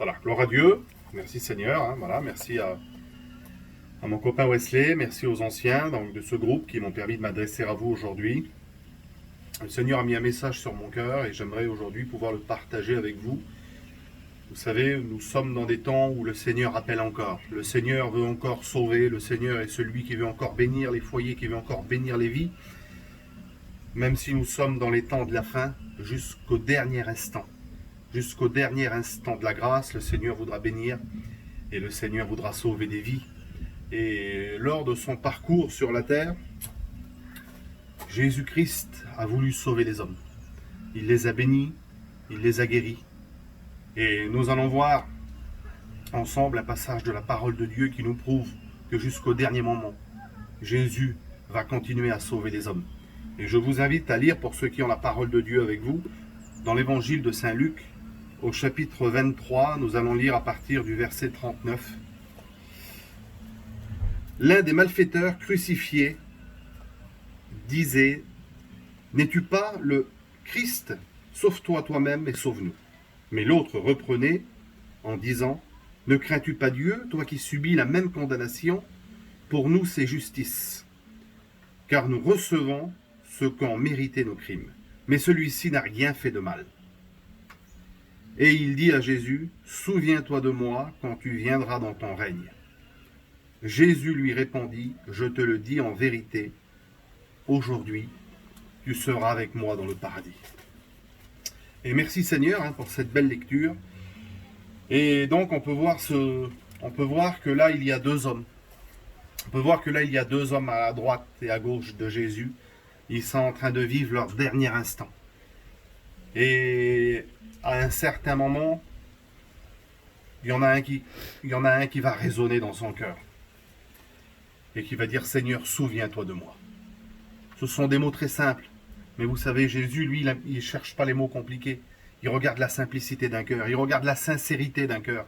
Voilà, gloire à Dieu. Merci Seigneur. Voilà, merci à mon copain Wesley, merci aux anciens donc, de ce groupe qui m'ont permis de m'adresser à vous aujourd'hui. Le Seigneur a mis un message sur mon cœur et j'aimerais aujourd'hui pouvoir le partager avec vous. Vous savez, nous sommes dans des temps où le Seigneur appelle encore. Le Seigneur veut encore sauver. Le Seigneur est celui qui veut encore bénir les foyers, qui veut encore bénir les vies. Même si nous sommes dans les temps de la fin, jusqu'au dernier instant. Jusqu'au dernier instant de la grâce, le Seigneur voudra bénir et le Seigneur voudra sauver des vies. Et lors de son parcours sur la terre, Jésus-Christ a voulu sauver les hommes. Il les a bénis, il les a guéris. Et nous allons voir ensemble un passage de la parole de Dieu qui nous prouve que jusqu'au dernier moment, Jésus va continuer à sauver les hommes. Et je vous invite à lire, pour ceux qui ont la parole de Dieu avec vous, dans l'évangile de Saint Luc, au chapitre 23, nous allons lire à partir du verset 39. L'un des malfaiteurs crucifiés disait « N'es-tu pas le Christ? Sauve-toi toi-même et sauve-nous. » Mais l'autre reprenait en disant « Ne crains-tu pas Dieu, toi qui subis la même condamnation? Pour nous c'est justice, car nous recevons ce qu'ont mérité nos crimes. Mais celui-ci n'a rien fait de mal. » Et il dit à Jésus « Souviens-toi de moi quand tu viendras dans ton règne. » Jésus lui répondit « Je te le dis en vérité, aujourd'hui, tu seras avec moi dans le paradis. » Et merci Seigneur pour cette belle lecture. Et donc on peut voir que là il y a deux hommes. On peut voir que là il y a deux hommes à la droite et à gauche de Jésus. Ils sont en train de vivre leur dernier instant. Et à un certain moment, il y en a un qui va résonner dans son cœur. Et qui va dire « Seigneur, souviens-toi de moi. » Ce sont des mots très simples. Mais vous savez, Jésus, lui, il ne cherche pas les mots compliqués. Il regarde la simplicité d'un cœur. Il regarde la sincérité d'un cœur.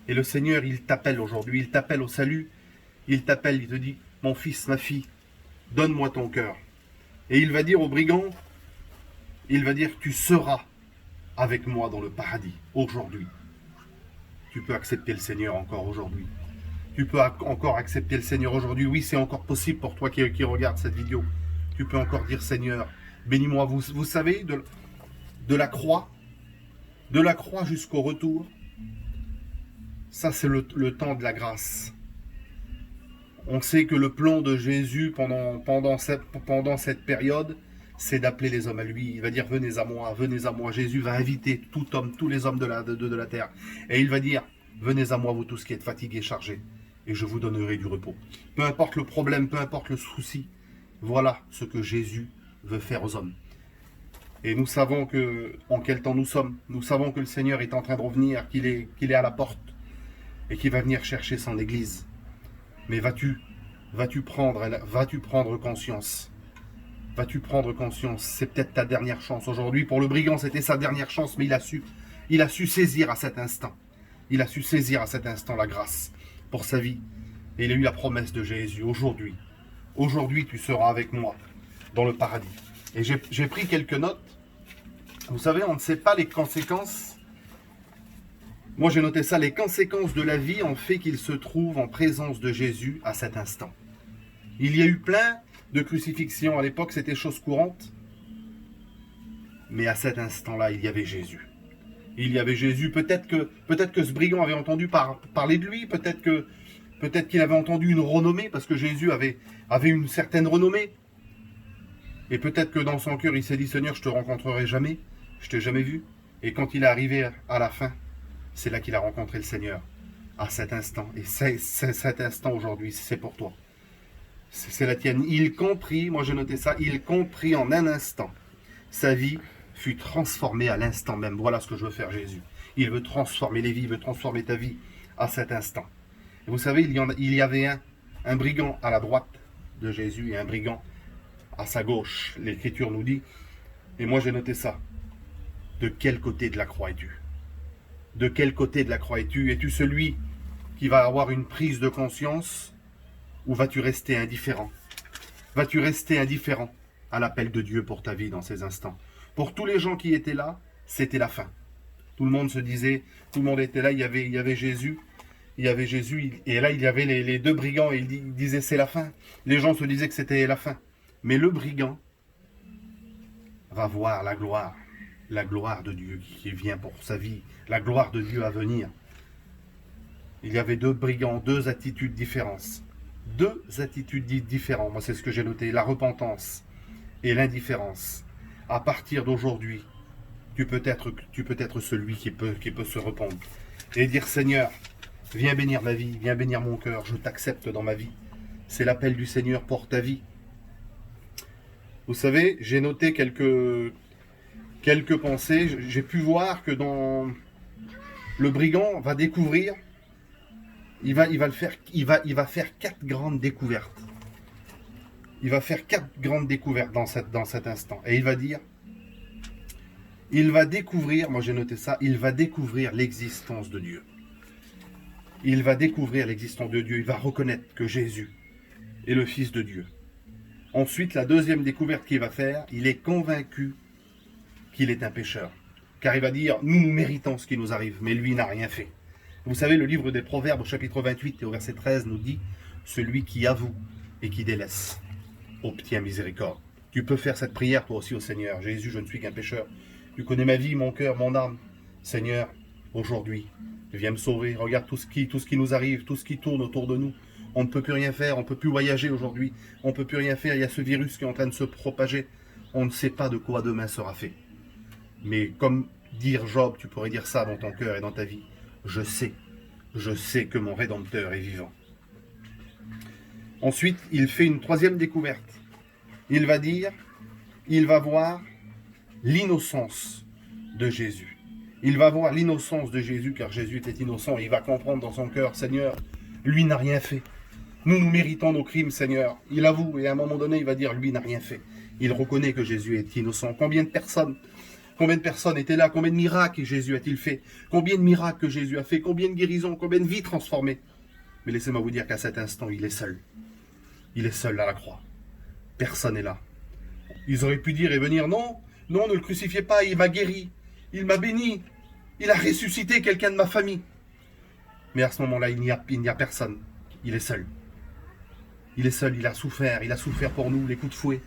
Et le Seigneur, il t'appelle aujourd'hui. Il t'appelle au salut. Il t'appelle, il te dit « Mon fils, ma fille, donne-moi ton cœur. » Et il va dire au brigand, il va dire « Tu seras avec moi dans le paradis aujourd'hui. » Tu peux accepter le Seigneur encore aujourd'hui. Tu peux encore accepter le Seigneur aujourd'hui. Oui, c'est encore possible pour toi qui regarde cette vidéo. Tu peux encore dire Seigneur, bénis-moi. Vous savez, de la croix jusqu'au retour, ça c'est le temps de la grâce. On sait que le plan de Jésus pendant cette période, c'est d'appeler les hommes à lui. Il va dire venez à moi, venez à moi. Jésus va inviter tout homme, tous les hommes de la terre. Et il va dire venez à moi vous tous qui êtes fatigués, chargés, et je vous donnerai du repos. Peu importe le problème, peu importe le souci, voilà ce que Jésus veut faire aux hommes. Et nous savons en quel temps nous sommes. Nous savons que le Seigneur est en train de revenir, qu'il est à la porte et qu'il va venir chercher son Église. Mais vas-tu prendre conscience? Vas-tu prendre conscience? C'est peut-être ta dernière chance aujourd'hui. Pour le brigand, c'était sa dernière chance, mais il a su saisir à cet instant. Il a su saisir à cet instant la grâce pour sa vie. Et il a eu la promesse de Jésus aujourd'hui. Aujourd'hui, tu seras avec moi dans le paradis. Et j'ai pris quelques notes. Vous savez, on ne sait pas les conséquences. Moi, j'ai noté ça. Les conséquences de la vie ont fait qu'il se trouve en présence de Jésus à cet instant. Il y a eu plein de crucifixions à l'époque. C'était chose courante. Mais à cet instant-là, il y avait Jésus. Il y avait Jésus. Peut-être que ce brigand avait entendu parler de lui. Peut-être qu'il avait entendu une renommée, parce que Jésus avait une certaine renommée. Et peut-être que dans son cœur, il s'est dit, Seigneur, je ne te rencontrerai jamais, je ne t'ai jamais vu. Et quand il est arrivé à la fin, c'est là qu'il a rencontré le Seigneur, à cet instant. Et cet instant aujourd'hui, c'est pour toi. C'est la tienne. Il comprit, moi j'ai noté ça, il comprit en un instant. Sa vie fut transformée à l'instant même. Voilà ce que je veux faire, Jésus. Il veut transformer les vies, il veut transformer ta vie à cet instant. Et vous savez, il y avait un brigand à la droite de Jésus et un brigand à sa gauche. L'Écriture nous dit, et moi j'ai noté ça, de quel côté de la croix es-tu? De quel côté de la croix es-tu? Es-tu celui qui va avoir une prise de conscience ou vas-tu rester indifférent? Vas-tu rester indifférent à l'appel de Dieu pour ta vie dans ces instants? Pour tous les gens qui étaient là, c'était la fin. Tout le monde se disait, tout le monde était là, il y avait Jésus. Il y avait Jésus, et là il y avait les deux brigands, et il disait c'est la fin. Les gens se disaient que c'était la fin. Mais le brigand va voir la gloire de Dieu qui vient pour sa vie, la gloire de Dieu à venir. Il y avait deux brigands, deux attitudes différentes. Deux attitudes différentes, moi c'est ce que j'ai noté, la repentance et l'indifférence. À partir d'aujourd'hui, tu peux être celui qui peut se repentendre et dire Seigneur, viens bénir ma vie, viens bénir mon cœur, je t'accepte dans ma vie. C'est l'appel du Seigneur pour ta vie. Vous savez, j'ai noté quelques pensées. J'ai pu voir que dans le brigand va découvrir, il va faire 4 grandes découvertes. Il va faire 4 grandes découvertes dans cet instant. Et il va dire, il va découvrir, moi j'ai noté ça, il va découvrir l'existence de Dieu. Il va découvrir l'existence de Dieu. Il va reconnaître que Jésus est le Fils de Dieu. Ensuite, la deuxième découverte qu'il va faire, il est convaincu qu'il est un pécheur. Car il va dire, nous méritons ce qui nous arrive, mais lui n'a rien fait. Vous savez, le livre des Proverbes, au chapitre 28 et au verset 13, nous dit, celui qui avoue et qui délaisse obtient miséricorde. Tu peux faire cette prière toi aussi au Seigneur. Jésus, je ne suis qu'un pécheur. Tu connais ma vie, mon cœur, mon âme. Seigneur, aujourd'hui, viens me sauver. Regarde tout ce qui nous arrive, tout ce qui tourne autour de nous. On ne peut plus rien faire, on ne peut plus voyager aujourd'hui. On ne peut plus rien faire, il y a ce virus qui est en train de se propager. On ne sait pas de quoi demain sera fait. Mais comme dire Job, tu pourrais dire ça dans ton cœur et dans ta vie. Je sais que mon Rédempteur est vivant. Ensuite, il fait une troisième découverte. Il va voir l'innocence de Jésus. Il va voir l'innocence de Jésus, car Jésus était innocent. Et il va comprendre dans son cœur, Seigneur, lui n'a rien fait. Nous méritons nos crimes, Seigneur. Il avoue, et à un moment donné, il va dire, lui n'a rien fait. Il reconnaît que Jésus est innocent. Combien de personnes étaient là? Combien de miracles Jésus a-t-il fait? Combien de miracles que Jésus a fait? Combien de guérisons? Combien de vies transformées? Mais laissez-moi vous dire qu'à cet instant, il est seul. Il est seul à la croix. Personne n'est là. Ils auraient pu dire et venir, non, ne le crucifiez pas, il m'a guéri, il m'a béni, il a ressuscité quelqu'un de ma famille. Mais à ce moment-là, il n'y a personne. Il est seul. Il est seul, il a souffert pour nous, les coups de fouet.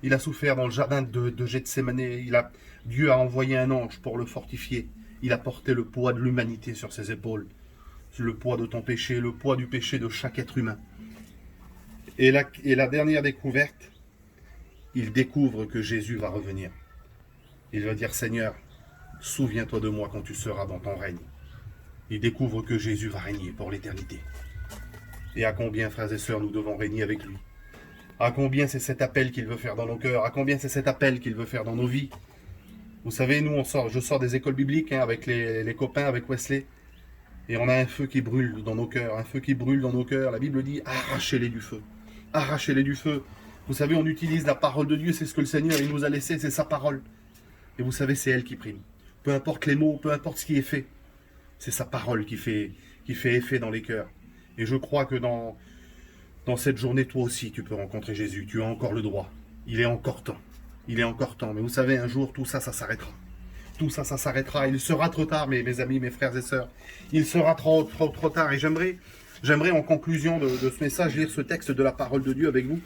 Il a souffert dans le jardin de Gethsémanée. Dieu a envoyé un ange pour le fortifier. Il a porté le poids de l'humanité sur ses épaules. Le poids de ton péché, le poids du péché de chaque être humain. Et la dernière découverte, il découvre que Jésus va revenir. Il va dire, Seigneur, souviens-toi de moi quand tu seras dans ton règne. Il découvre que Jésus va régner pour l'éternité. Et à combien, frères et sœurs, nous devons régner avec lui? À combien c'est cet appel qu'il veut faire dans nos cœurs? À combien c'est cet appel qu'il veut faire dans nos vies? Vous savez, nous, je sors des écoles bibliques avec les copains, avec Wesley. Et on a un feu qui brûle dans nos cœurs. Un feu qui brûle dans nos cœurs. La Bible dit, arrachez-les du feu. Arrachez-les du feu. Vous savez, on utilise la parole de Dieu. C'est ce que le Seigneur il nous a laissé. C'est sa parole. Et vous savez, c'est elle qui prime. Peu importe les mots, peu importe ce qui est fait. C'est sa parole qui fait effet dans les cœurs. Et je crois que dans cette journée, toi aussi, tu peux rencontrer Jésus. Tu as encore le droit. Il est encore temps. Il est encore temps. Mais vous savez, un jour, tout ça, ça s'arrêtera. Tout ça, ça s'arrêtera. Il sera trop tard, mes amis, mes frères et sœurs. Il sera trop tard. Et j'aimerais en conclusion de ce message, lire ce texte de la parole de Dieu avec vous,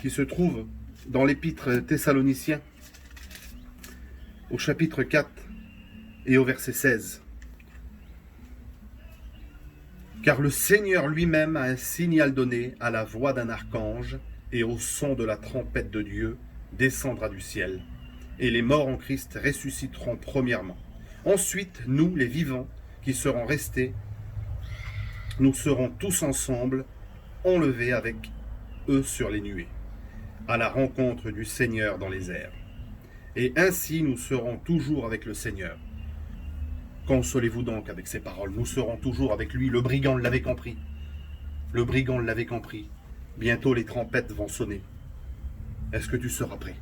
qui se trouve dans l'épître Thessaloniciens, au chapitre 4 et au verset 16. Car le Seigneur lui-même a un signal donné à la voix d'un archange et au son de la trompette de Dieu descendra du ciel. Et les morts en Christ ressusciteront premièrement. Ensuite, nous, les vivants, qui serons restés, nous serons tous ensemble enlevés avec eux sur les nuées, à la rencontre du Seigneur dans les airs. Et ainsi nous serons toujours avec le Seigneur. Consolez-vous donc avec ces paroles. Nous serons toujours avec lui. Le brigand l'avait compris. Le brigand l'avait compris. Bientôt les trompettes vont sonner. Est-ce que tu seras prêt?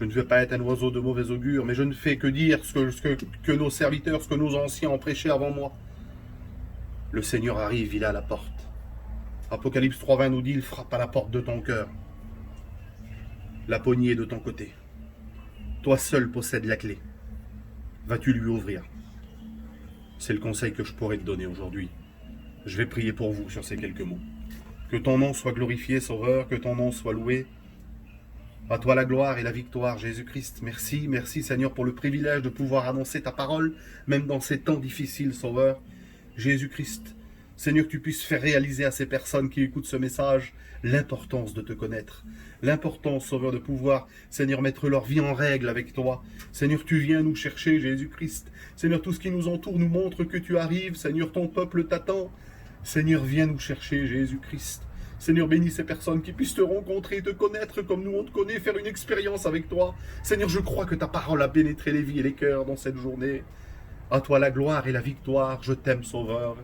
Je ne veux pas être un oiseau de mauvais augure, mais je ne fais que dire ce que nos serviteurs, ce que nos anciens ont prêché avant moi. Le Seigneur arrive, il est à la porte. Apocalypse 3:20 nous dit, il frappe à la porte de ton cœur. La poignée est de ton côté. Toi seul possèdes la clé. vas-tu lui ouvrir? C'est le conseil que je pourrais te donner aujourd'hui. Je vais prier pour vous sur ces quelques mots. Que ton nom soit glorifié, Sauveur, que ton nom soit loué. À toi la gloire et la victoire, Jésus-Christ. Merci, merci Seigneur pour le privilège de pouvoir annoncer ta parole, même dans ces temps difficiles, Sauveur. Jésus-Christ, Seigneur, que tu puisses faire réaliser à ces personnes qui écoutent ce message l'importance de te connaître. L'importance, Sauveur, de pouvoir, Seigneur, mettre leur vie en règle avec toi. Seigneur, tu viens nous chercher, Jésus-Christ. Seigneur, tout ce qui nous entoure nous montre que tu arrives. Seigneur, ton peuple t'attend. Seigneur, viens nous chercher, Jésus-Christ. Seigneur, bénis ces personnes qui puissent te rencontrer, te connaître comme nous on te connaît, faire une expérience avec toi. Seigneur, je crois que ta parole a pénétré les vies et les cœurs dans cette journée. À toi la gloire et la victoire. Je t'aime, Sauveur.